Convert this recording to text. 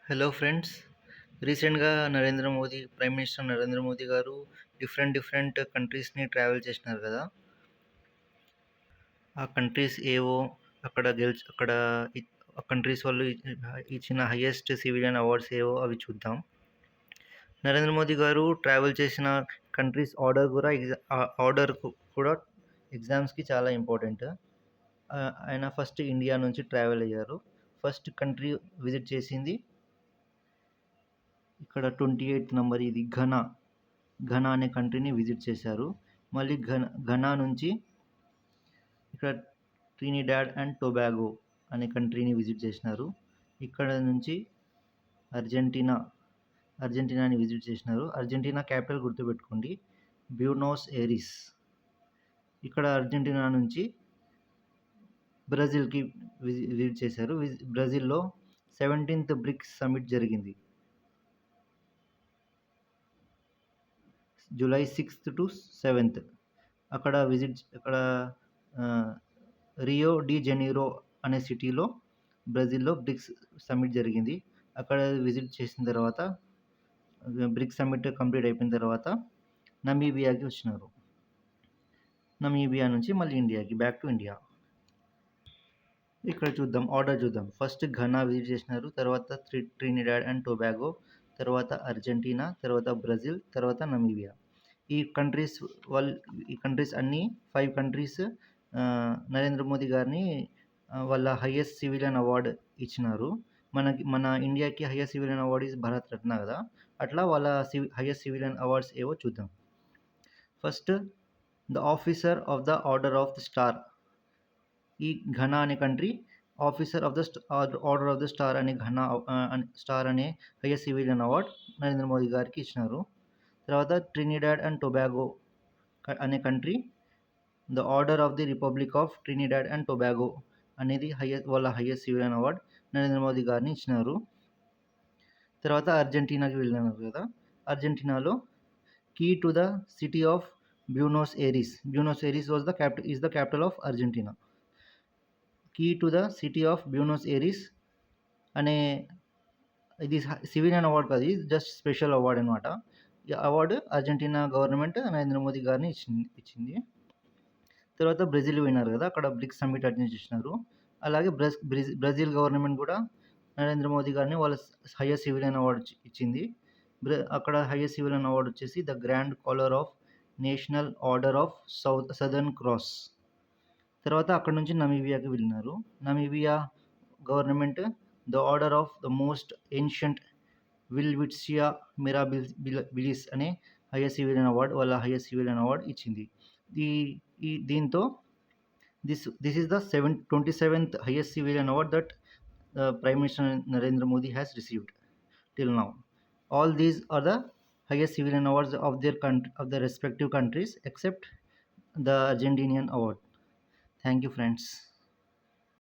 Hello friends. రీసెంట్‌గా prime minister Narendra Modi గారు different కంట్రీస్‌ని travel చేసినారు కదా! ఆ కంట్రీస్ ఏవో అక్కడ ఇ ఆ కంట్రీస్ వాళ్ళు ఇచ్చిన హైయెస్ట్ సివిలియన్ అవార్డ్స్ ఏవో అవి చూద్దాం. నరేంద్ర మోదీ గారు ట్రావెల్ చేసిన కంట్రీస్ ఆర్డర్ కూడా ఎగ్జామ్స్‌కి చాలా ఇంపార్టెంట్. ఆయన ఫస్ట్ ఇండియా నుంచి ట్రావెల్ అయ్యారు. ఫస్ట్ కంట్రీ విజిట్ చేసింది ఇక్కడ 28థ్ నంబర్ ఇది ఘనా. ఘనా అనే కంట్రీని విజిట్ చేశారు. మళ్ళీ ఘనా నుంచి ఇక్కడ ట్రినిడాడ్ అండ్ టొబాగో అనే కంట్రీని విజిట్ చేసినారు. ఇక్కడ నుంచి అర్జెంటీనాని విజిట్ చేసినారు. అర్జెంటీనా క్యాపిటల్ గుర్తుపెట్టుకోండి, బ్యూనోస్ ఎయిరిస్. ఇక్కడ అర్జెంటీనా నుంచి బ్రెజిల్‌కి విజిట్ చేశారు. బ్రెజిల్‌లో 17థ్ బ్రిక్స్ సమ్మిట్ జరిగింది. జూలై 6th to 7th అక్కడ రియో డి జెనీరో అనే సిటీలో బ్రెజిల్‌లో బ్రిక్స్ సమ్మిట్ జరిగింది. అక్కడ విజిట్ చేసిన తర్వాత బ్రిక్స్ సమ్మిట్ కంప్లీట్ అయిపోయిన తర్వాత నమీబియాకి వచ్చినారు. నమీబియా నుంచి మళ్ళీ ఇండియాకి, బ్యాక్ టు ఇండియా. ఇక్కడ ఆర్డర్ చూద్దాం. ఫస్ట్ ఘనా విజిట్ చేసినారు. తర్వాత ట్రినిడాడ్ అండ్ టొబాగో, తర్వాత అర్జెంటీనా, తర్వాత బ్రెజిల్, తర్వాత నమీబియా. ఈ కంట్రీస్ అన్నీ 5 కంట్రీస్ నరేంద్ర మోదీ గారిని వాళ్ళ హైయెస్ట్ సివిలియన్ అవార్డ్ ఇచ్చినారు. మన ఇండియాకి highest civilian award is Bharat రత్న కదా! అట్లా వాళ్ళ హైయెస్ట్ సివిలియన్ అవార్డ్స్ ఏవో చూద్దాం. First the officer of the order of the star. ఈ ఘనా అనే country officer of the order of the star అనే highest civilian award Narendra Modi గారికి ఇచ్చినారు. తర్వాత ట్రినిడాడ్ అండ్ టొబాగో అనే country the order of the republic of Trinidad and Tobago అనేది వాళ్ళ highest civilian award Narendra Modi గారిని ఇచ్చినారు. తర్వాత అర్జెంటీనాకి వెళ్ళినారు కదా! అర్జెంటీనాలో key to the city of Buenos Aires. Buenos Aires is the capital of Argentina. Key to the city of Buenos Aires అనే ఇది సివిలియన్ అవార్డ్ కాదు, ఇది జస్ట్ స్పెషల్ అవార్డ్ అనమాట. ఈ award Argentina government Narendra Modi గారిని ఇచ్చింది. తర్వాత బ్రెజిల్ విన్నారు కదా, అక్కడ బ్రిక్స్ సమ్మిట్ అటెండ్ చేసినారు. అలాగే బ్రెజిల్ గవర్నమెంట్ కూడా నరేంద్ర మోదీ గారిని వాళ్ళ హైయెస్ట్ సివిలియన్ అవార్డు ఇచ్చింది. అక్కడ హైయెస్ట్ సివిలియన్ అవార్డు వచ్చేసి the grand collar of national order of southern cross. తర్వాత అక్కడ నుంచి నమీబియాకి వెళ్ళినారు. Namibia government the order of the most ancient welwitschia mirabilis అనే హైయెస్ట్ సివిలియన్ అవార్డ్ ఇచ్చింది. దీంతో this is the 27th highest civilian award that Prime Minister Narendra Modi has received till now. All these are the highest civilian awards of their respective countries except the Argentinian award. Thank you, friends.